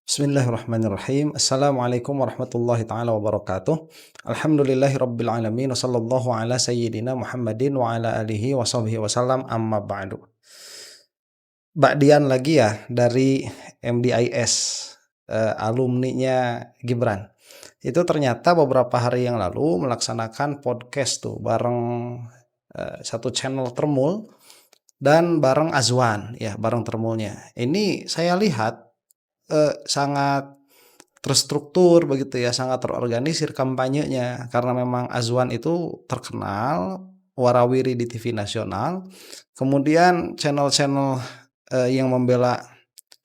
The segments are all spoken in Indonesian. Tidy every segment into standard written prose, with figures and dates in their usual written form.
Bismillahirrahmanirrahim. Assalamualaikum warahmatullahi taala wabarakatuh. Alhamdulillahirabbil alamin wa sallallahu ala sayyidina Muhammadin wa ala alihi wa sahbihi wasallam amma ba'du. Ba'dian lagi ya dari MDIS, alumninya Gibran. Itu ternyata beberapa hari yang lalu melaksanakan podcast tuh bareng satu channel Termul dan bareng Azwan ya, bareng Termulnya. Ini saya lihat sangat terstruktur begitu ya, sangat terorganisir kampanyenya karena memang Azwan itu terkenal warawiri di TV nasional. Kemudian channel-channel yang membela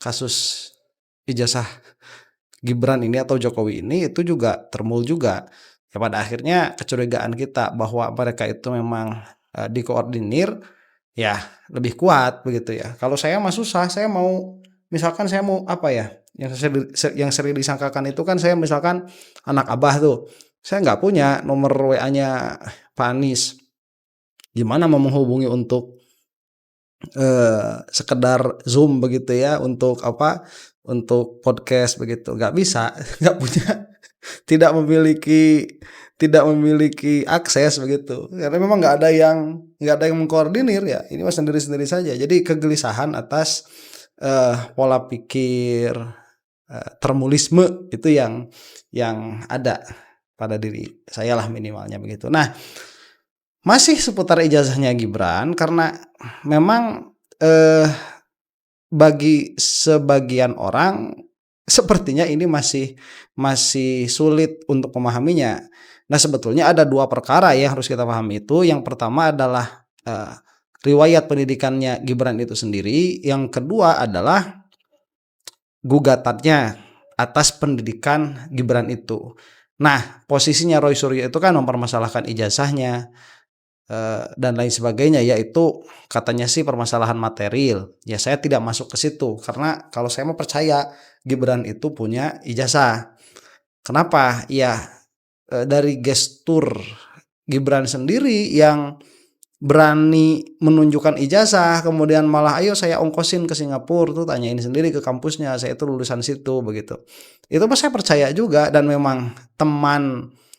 kasus ijazah Gibran ini atau Jokowi ini itu juga Termul juga. Ya pada akhirnya kecurigaan kita bahwa mereka itu memang dikoordinir ya lebih kuat begitu ya. Kalau saya mah susah, saya mau misalkan saya mau apa ya, yang sering disangkakan itu kan saya misalkan anak abah tuh, saya nggak punya nomor WA-nya Pak Anies. Gimana mau menghubungi untuk sekedar Zoom begitu ya, untuk apa, untuk podcast begitu, nggak bisa, nggak punya, tidak memiliki tidak memiliki akses begitu karena memang nggak ada yang mengkoordinir ya, ini mah sendiri-sendiri saja. Jadi kegelisahan atas pola pikir termulisme itu yang ada pada diri saya lah minimalnya begitu. Nah, masih seputar ijazahnya Gibran karena memang bagi sebagian orang sepertinya ini masih sulit untuk memahaminya. Nah, sebetulnya ada dua perkara yang harus kita pahami itu. Yang pertama adalah riwayat pendidikannya Gibran itu sendiri. Yang kedua adalah gugatannya atas pendidikan Gibran itu. Nah, posisinya Roy Suryo itu kan mempermasalahkan ijazahnya dan lain sebagainya, yaitu katanya sih permasalahan material. Ya saya tidak masuk ke situ karena kalau saya mau percaya Gibran itu punya ijazah. Kenapa? Ya dari gestur Gibran sendiri yang berani menunjukkan ijazah, kemudian malah ayo saya ongkosin ke Singapura tuh, tanyain sendiri ke kampusnya, saya itu lulusan situ begitu. Itu pas saya percaya juga, dan memang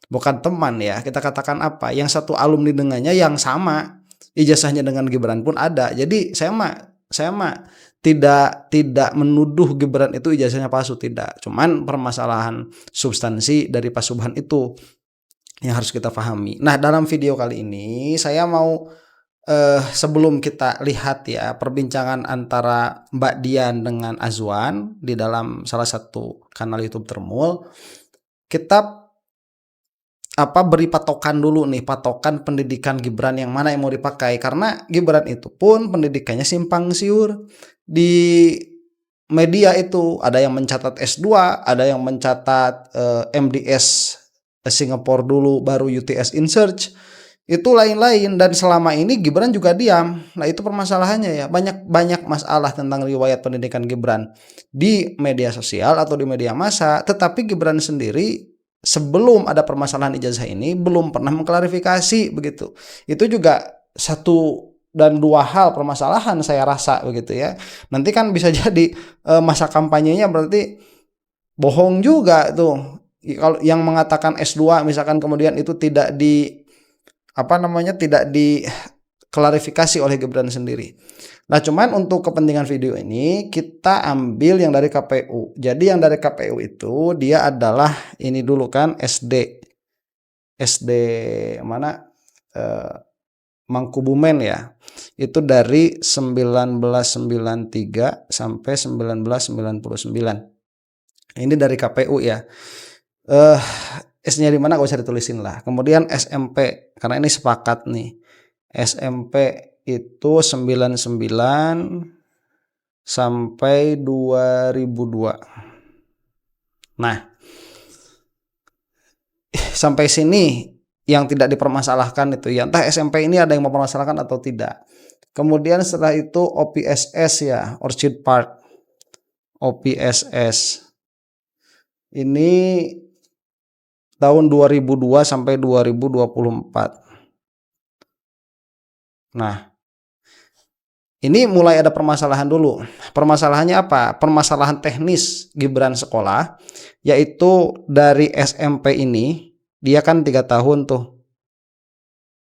bukan teman ya, kita katakan apa, yang satu alumni dengannya yang sama ijazahnya dengan Gibran pun ada. Jadi saya mah tidak menuduh Gibran itu ijazahnya palsu, tidak. Cuman permasalahan substansi dari Pak Subhan itu yang harus kita pahami. Nah, dalam video kali ini saya mau sebelum kita lihat ya perbincangan antara Mbak Dian dengan Azwan di dalam salah satu kanal YouTube Termul, kita beri patokan dulu nih, patokan pendidikan Gibran yang mana yang mau dipakai, karena Gibran itu pun pendidikannya simpang siur. Di media itu ada yang mencatat S2, ada yang mencatat MDS Singapore dulu baru UTS in search, itu lain-lain, dan selama ini Gibran juga diam. Nah, itu permasalahannya ya, banyak masalah tentang riwayat pendidikan Gibran di media sosial atau di media massa, tetapi Gibran sendiri sebelum ada permasalahan ijazah ini belum pernah mengklarifikasi begitu. Itu juga satu dan dua hal permasalahan saya rasa begitu ya. Nanti kan bisa jadi masa kampanyenya berarti bohong juga tuh. Kalau yang mengatakan S2 misalkan kemudian itu tidak diklarifikasi oleh Gibran sendiri. Nah, cuman untuk kepentingan video ini kita ambil yang dari KPU. Jadi yang dari KPU itu dia adalah ini dulu kan SD mana Mangkubumen ya. Itu dari 1993 sampai 1999. Ini dari KPU ya. S-nya di mana gak usah ditulisin lah. Kemudian SMP, karena ini sepakat nih. SMP itu 99 sampai 2002. Nah, sampai sini yang tidak dipermasalahkan itu ya, entah SMP ini ada yang mempermasalahkan atau tidak. Kemudian setelah itu OPSS ya, Orchid Park. OPSS ini tahun 2002 sampai 2024. Nah, Ini mulai ada permasalahan dulu. Permasalahannya apa? Permasalahan teknis Gibran sekolah, yaitu dari SMP ini dia kan 3 tahun tuh.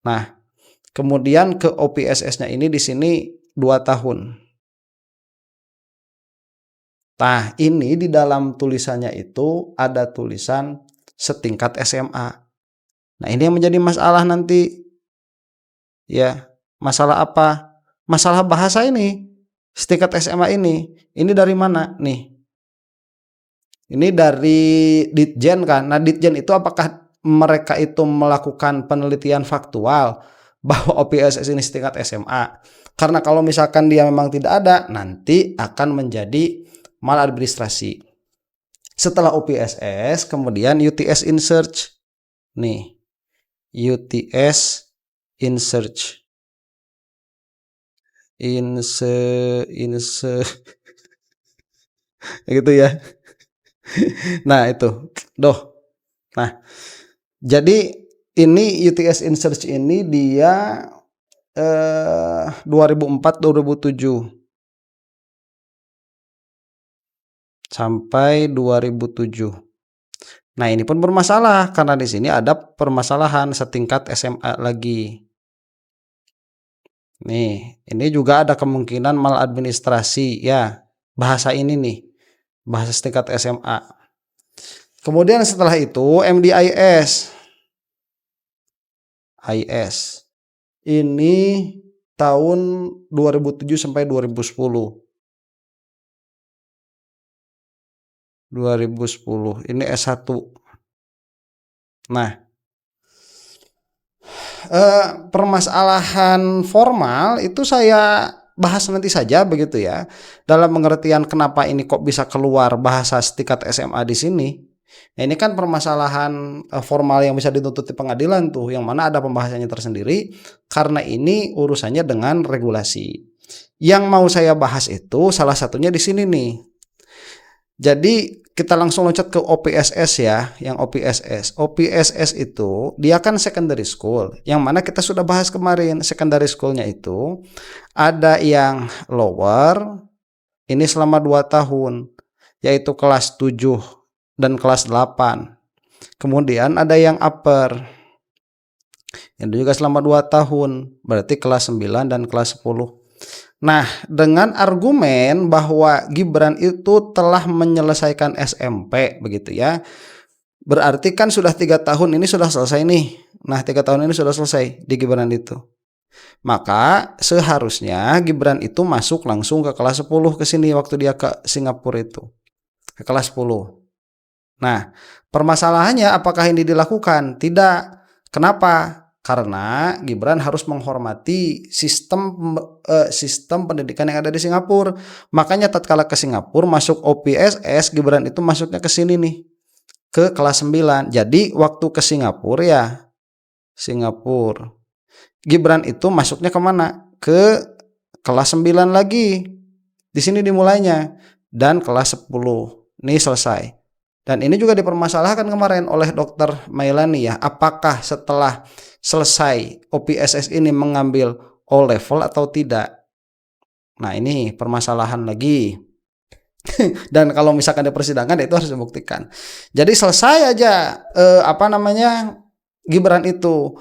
Nah, kemudian ke OPSS-nya ini di sini 2 tahun. Nah, ini di dalam tulisannya itu ada tulisan setingkat SMA. Nah, ini yang menjadi masalah nanti. Ya, masalah apa? Masalah bahasa ini. Setingkat SMA ini. Ini dari mana? Nih. Ini dari Ditjen kan. Nah, Ditjen itu apakah mereka itu melakukan penelitian faktual bahwa OPSS ini setingkat SMA? Karena kalau misalkan dia memang tidak ada, nanti akan menjadi maladministrasi. Setelah OPSS, kemudian UTS in search. Nih, UTS in search. Gitu ya. Nah, itu. Nah, jadi ini UTS in search ini dia 2004-2007 sampai 2007. Nah, ini pun bermasalah karena di sini ada permasalahan setingkat SMA lagi. Nih, ini juga ada kemungkinan maladministrasi ya. Bahasa ini nih, bahasa setingkat SMA. Kemudian setelah itu MDIS. Ini tahun 2007 sampai 2010. 2010 ini S1. Nah, permasalahan formal itu saya bahas nanti saja begitu ya. Dalam pengertian kenapa ini kok bisa keluar bahasa setingkat SMA di sini. Nah, ini kan permasalahan formal yang bisa dituntut di pengadilan tuh, yang mana ada pembahasannya tersendiri karena ini urusannya dengan regulasi. Yang mau saya bahas itu salah satunya di sini nih. Jadi kita langsung loncat ke OPSS ya, yang OPSS. OPSS itu dia kan secondary school, yang mana kita sudah bahas kemarin. Secondary schoolnya itu ada yang lower, ini selama 2 tahun, yaitu kelas 7 dan kelas 8. Kemudian ada yang upper, itu juga selama 2 tahun, berarti kelas 9 dan kelas 10. Nah, dengan argumen bahwa Gibran itu telah menyelesaikan SMP begitu ya, berarti kan sudah 3 tahun ini sudah selesai nih. Nah, 3 tahun ini sudah selesai di Gibran itu. Maka seharusnya Gibran itu masuk langsung ke kelas 10 ke sini waktu dia ke Singapura itu. Ke kelas 10. Nah, permasalahannya apakah ini dilakukan? Tidak. Kenapa? Karena Gibran harus menghormati sistem pendidikan yang ada di Singapura. Makanya tatkala ke Singapura masuk OPSS, Gibran itu masuknya ke sini nih, ke kelas 9. Jadi waktu ke Singapura ya, Gibran itu masuknya kemana? Ke kelas 9 lagi. Di sini dimulainya. Dan kelas 10. Ini selesai. Dan ini juga dipermasalahkan kemarin oleh Dr. Mailani ya. Apakah setelah selesai OPSS ini mengambil O level atau tidak? Nah, ini permasalahan lagi. Dan kalau misalkan di persidangan itu harus dibuktikan. Jadi selesai aja Gibran itu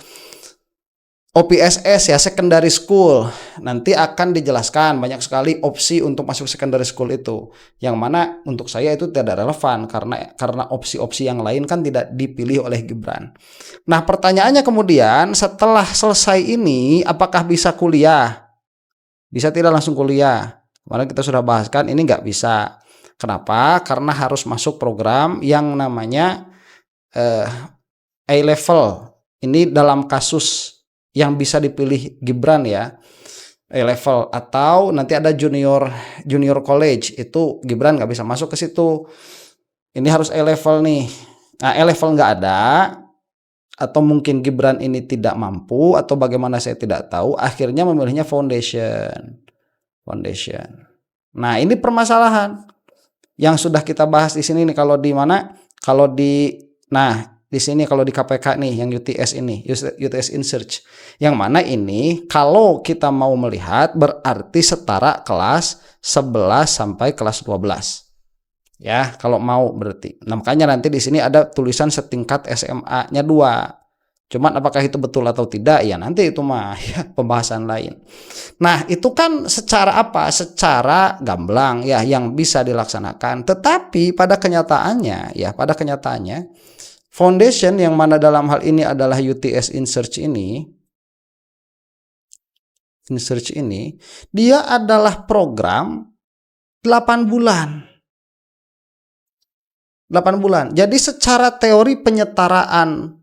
OPSS ya, secondary school. Nanti akan dijelaskan banyak sekali opsi untuk masuk secondary school itu. Yang mana untuk saya itu tidak relevan karena opsi-opsi yang lain kan tidak dipilih oleh Gibran. Nah, pertanyaannya kemudian setelah selesai ini apakah bisa kuliah? Bisa tidak langsung kuliah? Kemarin kita sudah bahaskan ini nggak bisa. Kenapa? Karena harus masuk program yang namanya A level. Ini dalam kasus yang bisa dipilih Gibran ya, A level, atau nanti ada junior college, itu Gibran nggak bisa masuk ke situ. Ini harus A level nih. Nah, A level nggak ada, atau mungkin Gibran ini tidak mampu atau bagaimana saya tidak tahu, akhirnya memilihnya foundation. Nah, ini permasalahan yang sudah kita bahas di sini nih. Nah, Di sini kalau di KPK nih yang UTS ini, UTS InSearch. Yang mana ini kalau kita mau melihat berarti setara kelas 11 sampai kelas 12. Ya, kalau mau berarti. Nah, makanya nanti di sini ada tulisan setingkat SMA-nya 2. Cuman apakah itu betul atau tidak ya nanti itu mah ya pembahasan lain. Nah, itu kan secara apa? Secara gamblang ya yang bisa dilaksanakan. Tetapi pada kenyataannya ya, pada kenyataannya foundation yang mana dalam hal ini adalah UTS InSearch ini, dia adalah program 8 bulan. 8 bulan. Jadi secara teori penyetaraan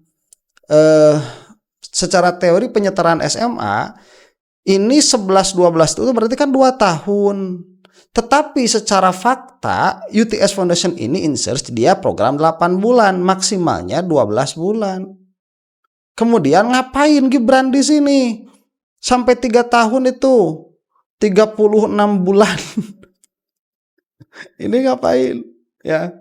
SMA ini 11 12 itu berarti kan 2 tahun. Tetapi secara fakta UTS Foundation ini InSearch dia program 8 bulan, maksimalnya 12 bulan. Kemudian ngapain Gibran di sini? Sampai 3 tahun itu 36 bulan. Ini ngapain? Ya.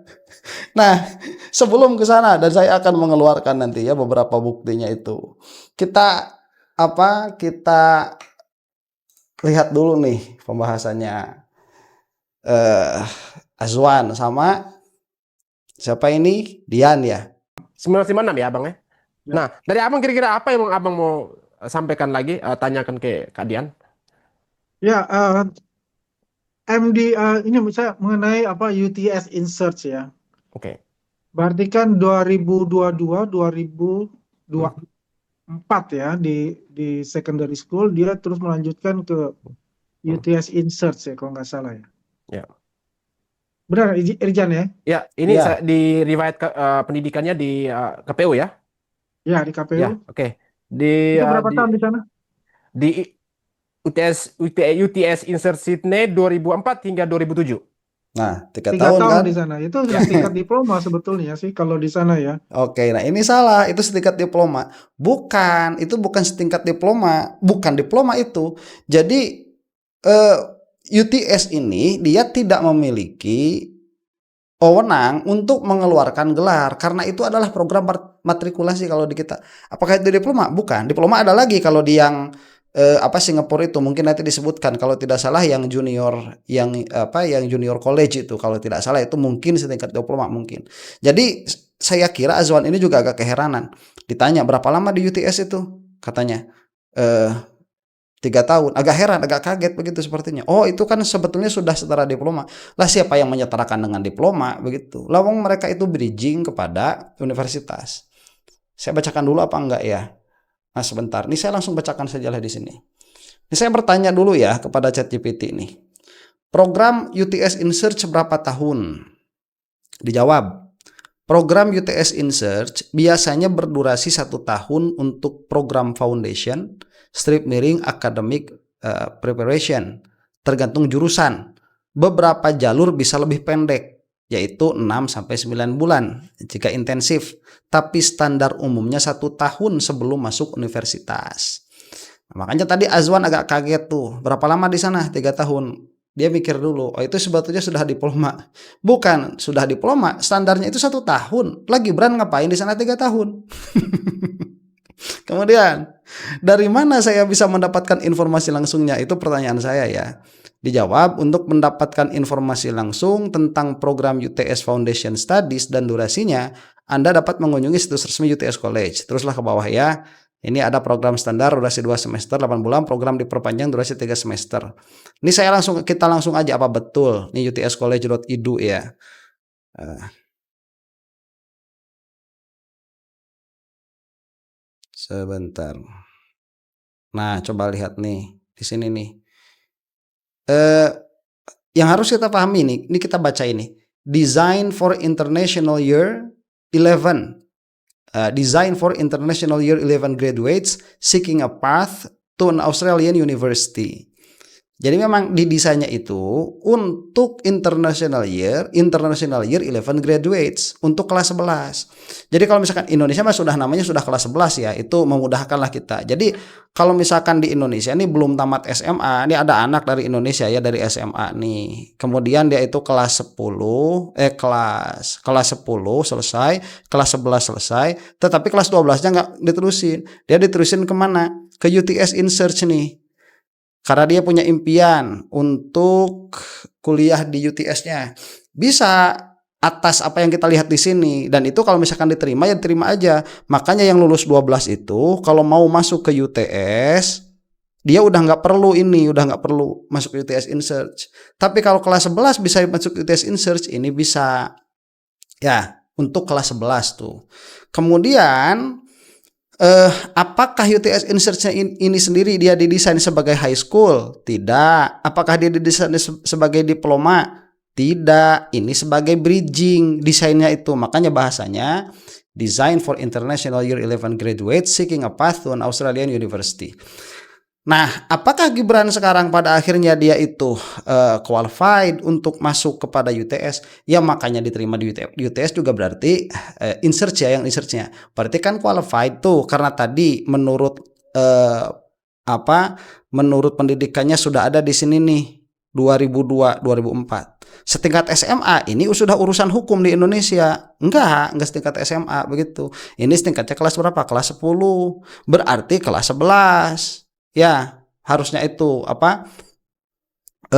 Nah, sebelum ke sana dan saya akan mengeluarkan nanti ya beberapa buktinya itu. Kita lihat dulu nih pembahasannya Azwan sama siapa ini? Dian ya. 956 ya Abang ya. Ya. Nah, dari Abang kira-kira apa yang Abang mau sampaikan lagi, tanyakan ke Kak Dian? Ya, MD ini saya mengenai UTS InSearch ya. Oke. Berarti kan 2022 2024 ya di secondary school dia terus melanjutkan ke UTS InSearch ya kalau nggak salah ya. Ya. Benar Irjan ya? Ya, ini Ya. di riwayat pendidikannya di KPU ya. Ya di KPU. Ya, oke. Di Itu berapa tahun di sana? di UTS InSearch Sydney 2004 hingga 2007. Nah, 3 3 tahun tahun kan? di sana. Itu setingkat diploma sebetulnya sih kalau di sana ya. Oke, nah ini salah, itu setingkat diploma. Bukan, itu bukan setingkat diploma, bukan diploma itu. Jadi UTS ini dia tidak memiliki wewenang untuk mengeluarkan gelar karena itu adalah program matrikulasi kalau di kita. Apakah itu diploma? Bukan. Diploma ada lagi kalau di yang Singapura itu mungkin nanti disebutkan kalau tidak salah yang junior yang junior college itu kalau tidak salah itu mungkin setingkat diploma mungkin. Jadi saya kira Azwan ini juga agak keheranan. Ditanya berapa lama di UTS itu? Katanya 3 tahun. Agak heran, agak kaget begitu sepertinya. Oh, itu kan sebetulnya sudah setara diploma. Lah siapa yang menyetarakan dengan diploma begitu? Lawang mereka itu bridging kepada universitas. Saya bacakan dulu apa enggak ya? Nah, sebentar. Ini saya langsung bacakan sajalah di sini. Ini saya bertanya dulu ya kepada ChatGPT ini. Program UTS InSearch berapa tahun? Dijawab. Program UTS InSearch biasanya berdurasi 1 tahun untuk program foundation, strip miring academic preparation, tergantung jurusan. Beberapa jalur bisa lebih pendek, yaitu 6-9 bulan jika intensif, tapi standar umumnya 1 tahun sebelum masuk universitas. Nah, makanya tadi Azwan agak kaget tuh, berapa lama di sana? 3 tahun. Dia mikir dulu, oh itu sebetulnya sudah diploma. Bukan, sudah diploma, standarnya itu 1 tahun. Lagi Gibran ngapain di sana 3 tahun? Kemudian, dari mana saya bisa mendapatkan informasi langsungnya? Itu pertanyaan saya ya. Dijawab, untuk mendapatkan informasi langsung tentang program UTS Foundation Studies dan durasinya, Anda dapat mengunjungi situs resmi UTS College. Teruslah ke bawah ya. Ini ada program standar durasi 2 semester 8 bulan, program diperpanjang durasi 3 semester. Ini kita langsung aja apa betul. Ini utscollege.edu ya. Sebentar. Nah, coba lihat nih di sini nih. Yang harus kita pahami nih, ini kita baca ini. Design for International Year 11. Design for International Year 11 graduates seeking a path to an Australian university. Jadi memang didesainnya itu untuk international year 11 graduates untuk kelas 11. Jadi kalau misalkan Indonesia mah sudah namanya sudah kelas 11 ya, itu memudahkanlah kita. Jadi kalau misalkan di Indonesia ini belum tamat SMA, ini ada anak dari Indonesia ya, dari SMA nih. Kemudian dia itu kelas 10 kelas 10 selesai, kelas 11 selesai, tetapi kelas 12-nya nggak diterusin. Dia diterusin kemana? Ke UTS InSearch nih. Karena dia punya impian untuk kuliah di UTS-nya. Bisa atas apa yang kita lihat di sini, dan itu kalau misalkan diterima ya terima aja. Makanya yang lulus 12 itu kalau mau masuk ke UTS dia udah nggak perlu masuk UTS InSearch. Tapi kalau kelas 11 bisa masuk UTS InSearch, ini bisa ya untuk kelas 11 tuh. Kemudian apakah UTS InSearch ini sendiri dia didesain sebagai high school? Tidak. Apakah dia didesain sebagai diploma? Tidak. Ini sebagai bridging desainnya itu. Makanya bahasanya Design for International Year 11 Graduates Seeking a Path to an Australian University. Nah, apakah Gibran sekarang pada akhirnya dia itu qualified untuk masuk kepada UTS? Ya makanya diterima di UTS juga berarti InSearch ya, yang InSearch-nya. Berarti kan qualified tuh, karena tadi menurut menurut pendidikannya sudah ada di sini nih 2002 2004. Setingkat SMA ini sudah urusan hukum di Indonesia. Enggak setingkat SMA begitu. Ini setingkatnya kelas berapa? Kelas 10. Berarti kelas 11. Ya, harusnya itu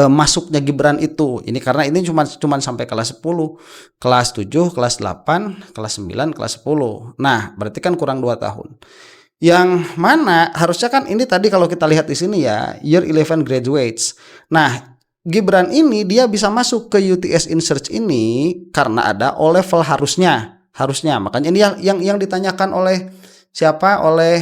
masuknya Gibran itu. Ini karena ini cuma sampai kelas 10. Kelas 7, kelas 8, kelas 9, kelas 10. Nah, berarti kan kurang 2 tahun. Yang mana harusnya kan ini tadi kalau kita lihat di sini ya, year 11 graduates. Nah, Gibran ini dia bisa masuk ke UTS InSearch ini karena ada O level harusnya. Makanya ini yang ditanyakan oleh siapa? Oleh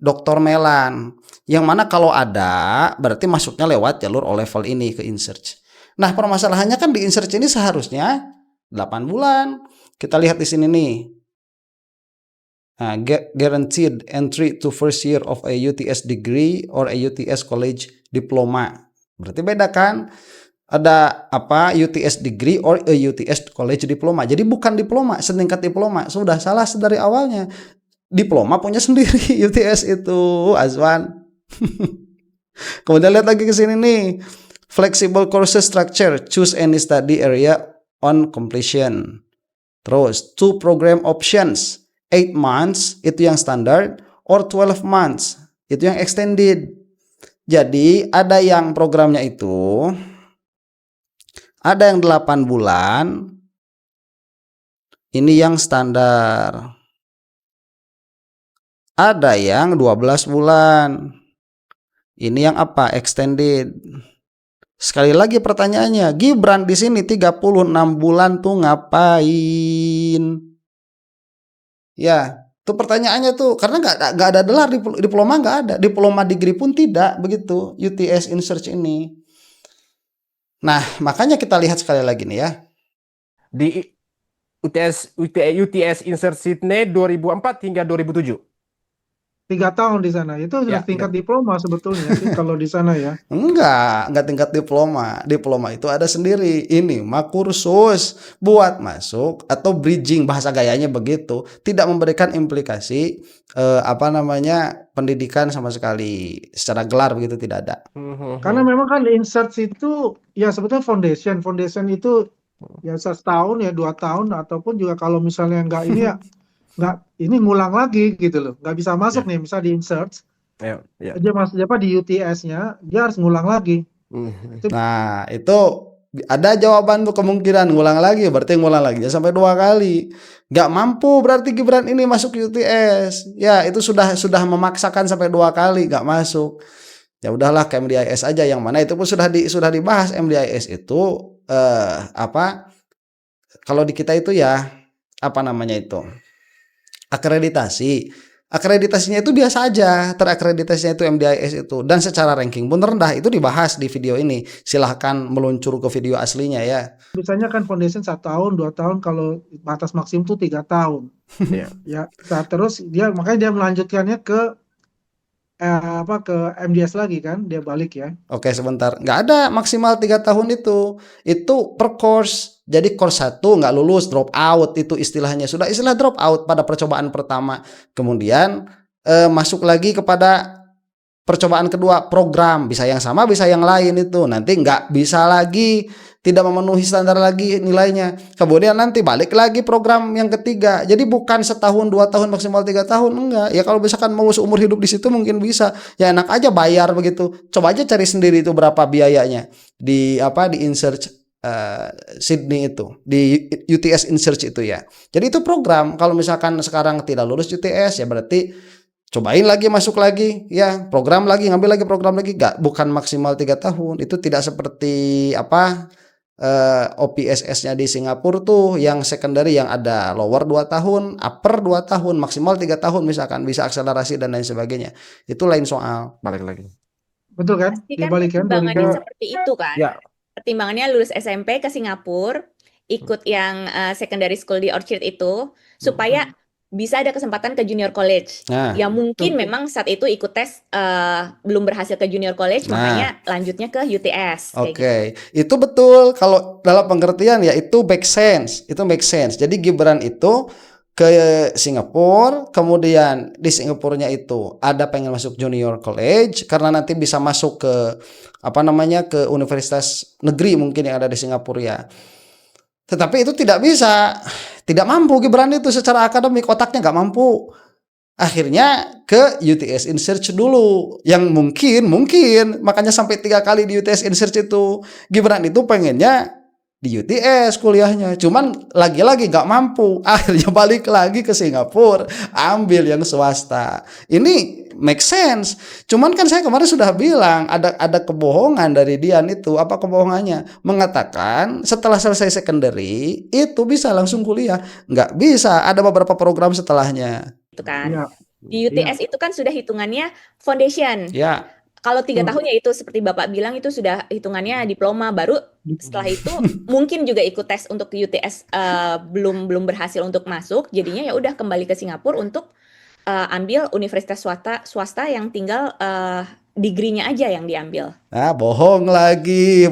Dr. Melan, yang mana kalau ada berarti masuknya lewat jalur O level ini ke InSearch. Nah, permasalahannya kan di InSearch ini seharusnya 8 bulan. Kita lihat di sini nih. Nah, guaranteed entry to first year of a UTS degree or a UTS college diploma. Berarti beda kan? Ada UTS degree or a UTS college diploma. Jadi bukan diploma, setingkat diploma. Sudah salah dari awalnya. Diploma punya sendiri UTS itu, Azwan. Kemudian lihat lagi ke sini nih. Flexible courses structure, choose any study area on completion. Terus 2 program options, 8 months itu yang standard or 12 months itu yang extended. Jadi ada yang programnya itu ada yang 8 bulan. Ini yang standar. Ada yang 12 bulan. Ini yang extended. Sekali lagi pertanyaannya, Gibran di sini 36 bulan tuh ngapain? Ya, tuh pertanyaannya tuh karena nggak ada gelar diploma, nggak ada. Diploma degree pun tidak begitu UTS InSearch ini. Nah, makanya kita lihat sekali lagi nih ya. Di UTS InSearch Sydney 2004 hingga 2007. 3 tahun di sana. Itu sudah Ya, tingkat diploma sebetulnya sih kalau di sana ya. Enggak tingkat diploma. Diploma itu ada sendiri. Ini mah kursus buat masuk atau bridging, bahasa gayanya begitu. Tidak memberikan implikasi pendidikan sama sekali. Secara gelar begitu tidak ada. Karena memang kan InSearch itu ya sebetulnya foundation. Foundation itu ya setahun ya 2 tahun ataupun juga kalau misalnya enggak ini ya nggak ini ngulang lagi gitu loh, nggak bisa masuk nih misal di InSearch Ya. dia masuk di UTS-nya dia harus ngulang lagi. Nah, itu ada jawaban tuh, kemungkinan ngulang lagi, berarti ngulang lagi sampai 2 kali. Nggak mampu berarti Gibran ini masuk UTS. Ya, itu sudah memaksakan sampai 2 kali nggak masuk. Ya udahlah ke MDIS aja, yang mana itu pun sudah dibahas. MDIS itu kalau di kita itu ya itu akreditasinya itu biasa aja, terakreditasinya itu MDIS itu, dan secara ranking pun rendah. Itu dibahas di video ini, silahkan meluncur ke video aslinya ya. Biasanya kan foundation 1 tahun 2 tahun, kalau batas maksimum tuh 3 tahun. Ya, nah, terus makanya dia melanjutkannya ke ke MDS lagi kan, dia balik ya. Oke, sebentar. Nggak ada maksimal 3 tahun itu. Itu per course. Jadi course 1 nggak lulus, drop out itu istilahnya. Sudah istilah drop out pada percobaan pertama. Kemudian masuk lagi kepada percobaan kedua, program. Bisa yang sama, bisa yang lain itu. Nanti nggak bisa lagi, tidak memenuhi standar lagi nilainya. Kemudian nanti balik lagi program yang ketiga. Jadi bukan setahun, 2 tahun, maksimal 3 tahun. Enggak. Ya kalau misalkan mau seumur hidup di situ mungkin bisa. Ya enak aja bayar begitu. Coba aja cari sendiri itu berapa biayanya. Di InSearch Sydney itu. Di UTS InSearch itu ya. Jadi itu program. Kalau misalkan sekarang tidak lulus UTS ya berarti cobain lagi, masuk lagi, ya program lagi, ngambil lagi program lagi, bukan maksimal 3 tahun. Itu tidak seperti OPSS-nya di Singapura tuh yang secondary yang ada lower 2 tahun, upper 2 tahun, maksimal 3 tahun misalkan bisa akselerasi dan lain sebagainya. Itu lain soal. Balik lagi. Betul kan? Pasti Dia kan balik kan pertimbangannya 2000. seperti itu kan. Ya. Pertimbangannya lulus SMP ke Singapura, ikut yang secondary school di Orchard itu, supaya bisa ada kesempatan ke junior college. Nah, Ya mungkin Betul. memang saat itu ikut tes belum berhasil ke junior college, Nah. makanya lanjutnya ke UTS. Kayak gitu. oke, itu betul. Kalau dalam pengertian ya itu make sense, itu make sense. Jadi Gibran itu ke Singapura, kemudian di Singapurnya itu ada pengen masuk junior college karena nanti bisa masuk ke ke universitas negeri mungkin yang ada di Singapura ya. Tetapi itu tidak bisa, tidak mampu Gibran itu secara akademik, otaknya nggak mampu. Akhirnya ke UTS InSearch dulu, yang mungkin makanya sampai 3 kali di UTS InSearch itu. Gibran itu pengennya di UTS kuliahnya, cuman lagi-lagi nggak mampu. Akhirnya balik lagi ke Singapura, ambil yang swasta. Ini make sense. Cuman kan saya kemarin sudah bilang ada kebohongan dari Dian itu. Apa kebohongannya? Mengatakan setelah selesai secondary itu bisa langsung kuliah. Nggak bisa. Ada beberapa program setelahnya. Gitu kan. Iya. Di UTS itu kan sudah hitungannya foundation. Ya, Kalau 3 tahun ya itu seperti Bapak bilang itu sudah hitungannya diploma, baru setelah itu mungkin juga ikut tes untuk UTS belum berhasil untuk masuk, jadinya ya udah kembali ke Singapura untuk ambil universitas swasta yang tinggal degree-nya aja yang diambil. nah bohong lagi.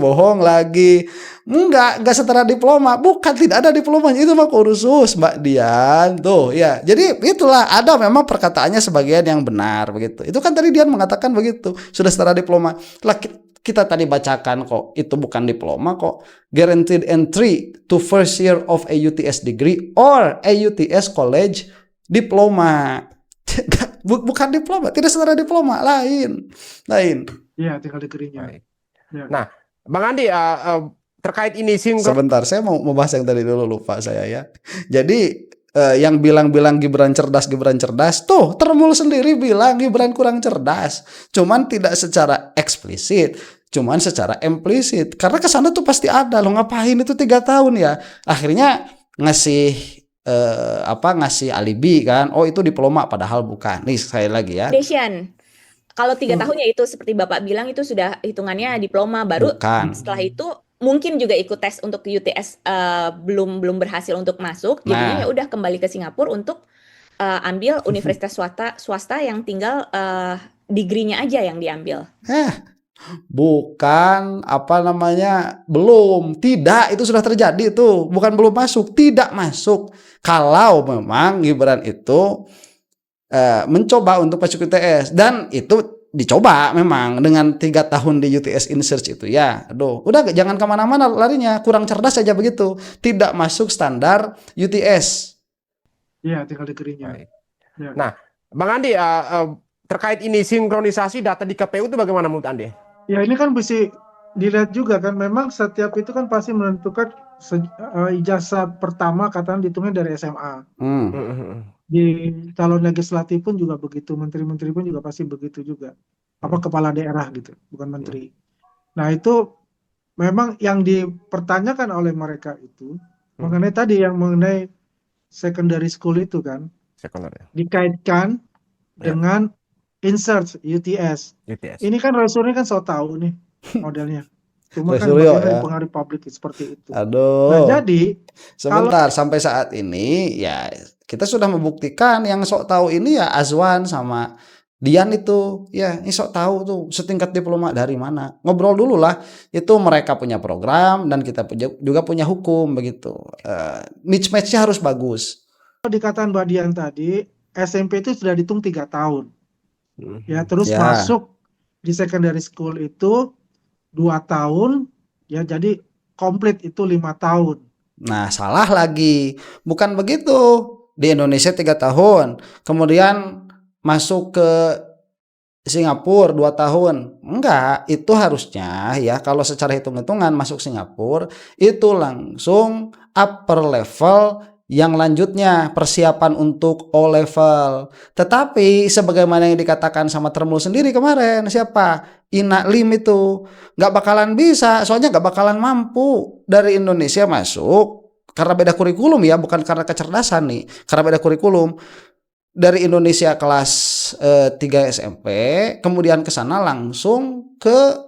Enggak setara diploma. Bukan, tidak ada diplomanya. Itu mah kursus, Mbak Dian. Tuh, ya. Jadi itulah, ada memang perkataannya sebagian yang benar begitu. Itu kan tadi Dian mengatakan begitu. Sudah setara diploma. Lah kita tadi bacakan kok, itu bukan diploma kok. Guaranteed entry to first year of a UTS degree or a UTS college diploma. Bukan diploma, tidak setara diploma, lain. Iya, tinggal degree-nya. Baik. Ya. Nah, Bang Andi, terkait ini Sebentar, saya mau bahas yang tadi dulu, lupa saya ya. Jadi yang bilang Gibran cerdas, tuh Termul sendiri bilang Gibran kurang cerdas. Cuman tidak secara eksplisit, cuman secara implisit. Karena kesana tuh pasti ada, lo ngapain itu 3 tahun ya. Akhirnya ngasih alibi kan, oh itu diploma padahal bukan. Nih saya lagi ya. Foundation. Kalau 3 tahun ya itu seperti Bapak bilang itu sudah hitungannya diploma, baru Bukan. setelah itu mungkin juga ikut tes untuk UTS belum berhasil untuk masuk, jadinya ya udah kembali ke Singapura untuk ambil universitas swasta yang tinggal degree-nya aja yang diambil. Bukan belum, tidak, itu sudah terjadi tuh, bukan belum masuk, tidak masuk. Kalau memang Gibran itu mencoba untuk masuk UTS, dan itu dicoba memang dengan 3 tahun di UTS InSearch itu ya. Aduh, udah jangan kemana-mana larinya, kurang cerdas aja begitu, tidak masuk standar UTS. Iya, tinggal degree-nya. Baik. Ya. Nah, Bang Andi, terkait ini sinkronisasi data di KPU itu bagaimana menurut Andi? Ya, ini kan bisa dilihat juga kan, memang setiap itu kan pasti menentukan ijazah pertama katanya dihitungnya dari SMA. Di calon legislatif pun juga begitu, menteri-menteri pun juga pasti begitu juga. Kepala daerah gitu, bukan menteri. Nah, itu memang yang dipertanyakan oleh mereka itu mengenai tadi yang mengenai secondary school itu kan, Sekunder ya. dikaitkan Ya. dengan InSearch UTS. UTS. Ini kan Roy kan so tahu nih modelnya. Cuma kan Roy Suryo, bagaimana ya. pengaruh publik seperti itu. Aduh. Nah, jadi Sebentar, sampai saat ini ya kita sudah membuktikan yang sok tahu ini ya Azwan sama Dian itu ya sok tahu tuh setingkat diploma dari mana, ngobrol dulu lah. Itu mereka punya program dan kita juga punya hukum begitu. Mismatch-nya harus bagus. Dikatakan Mbak Dian tadi, SMP itu sudah dihitung 3 tahun. Ya, terus Ya. masuk di secondary school itu 2 tahun, ya jadi komplit itu 5 tahun. Nah, salah lagi. Bukan begitu. Di Indonesia 3 tahun. Kemudian masuk ke Singapura 2 tahun. Enggak, itu harusnya ya kalau secara hitung-hitungan masuk Singapura itu langsung upper level yang lanjutnya persiapan untuk O level. Tetapi sebagaimana yang dikatakan sama Termul sendiri kemarin, siapa? Ina Lim itu nggak bakalan bisa, soalnya nggak bakalan mampu dari Indonesia masuk karena beda kurikulum ya, bukan karena kecerdasan nih, karena beda kurikulum. Dari Indonesia kelas 3 SMP, kemudian ke sana langsung ke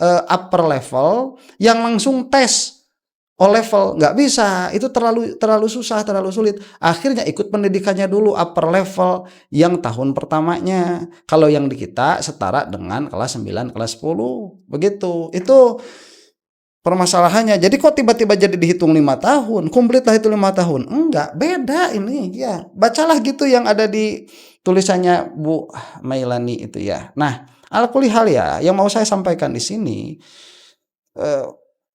upper level yang langsung tes O level, nggak bisa, itu terlalu susah, terlalu sulit. Akhirnya ikut pendidikannya dulu upper level yang tahun pertamanya. Kalau yang di kita setara dengan kelas 9, kelas 10, begitu. Itu permasalahannya. Jadi kok tiba-tiba jadi dihitung 5 tahun, komplit lah itu 5 tahun. Enggak, beda ini ya. Bacalah gitu yang ada di tulisannya Bu Mailani itu ya. Nah, ala kulli hal ya, yang mau saya sampaikan di sini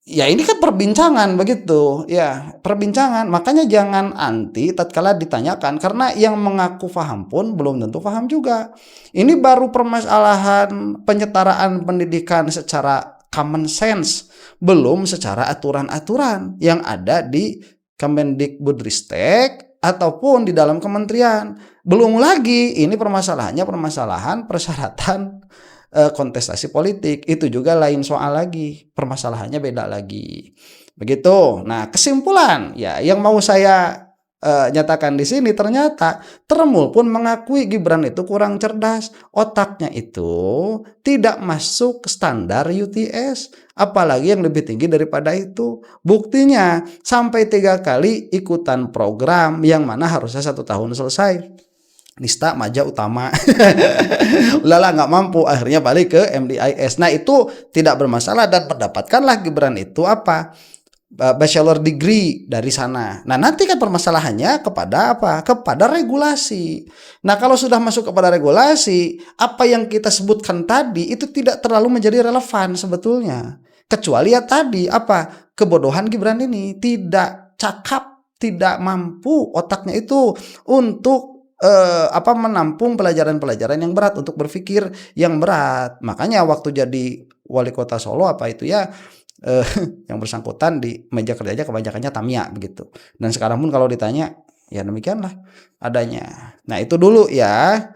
ya ini kan perbincangan begitu ya, perbincangan. Makanya jangan anti tatkala ditanyakan, karena yang mengaku paham pun belum tentu paham juga. Ini baru permasalahan penyetaraan pendidikan secara common sense, belum secara aturan-aturan yang ada di Kemendikbudristek ataupun di dalam kementerian. Belum lagi ini permasalahan persyaratan kontestasi politik, itu juga lain soal lagi, permasalahannya beda lagi begitu. Nah, kesimpulan ya yang mau saya nyatakan di sini, ternyata Termul pun mengakui Gibran itu kurang cerdas, otaknya itu tidak masuk standar UTS, apalagi yang lebih tinggi daripada itu. Buktinya sampai 3 kali ikutan program yang mana harusnya 1 tahun selesai. Nista Maja Utama ulala nggak mampu, akhirnya balik ke MDIS. Nah, itu tidak bermasalah dan mendapatkanlah Gibran itu apa, bachelor degree dari sana. Nah, nanti kan permasalahannya kepada apa, kepada regulasi. Nah, kalau sudah masuk kepada regulasi, apa yang kita sebutkan tadi itu tidak terlalu menjadi relevan sebetulnya, kecuali ya tadi apa, kebodohan Gibran ini, tidak cakap, tidak mampu otaknya itu untuk menampung pelajaran-pelajaran yang berat, untuk berpikir yang berat. Makanya waktu jadi wali kota Solo apa itu ya, yang bersangkutan di meja kerjanya kebanyakannya Tamiya begitu. Dan sekarang pun kalau ditanya ya demikianlah adanya. Nah, itu dulu ya.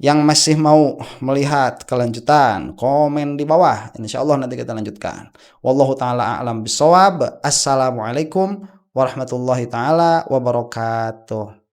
Yang masih mau melihat kelanjutan, komen di bawah. Insyaallah nanti kita lanjutkan. Wallahu taala a'lam bishawab. Assalamualaikum warahmatullahi taala wabarakatuh.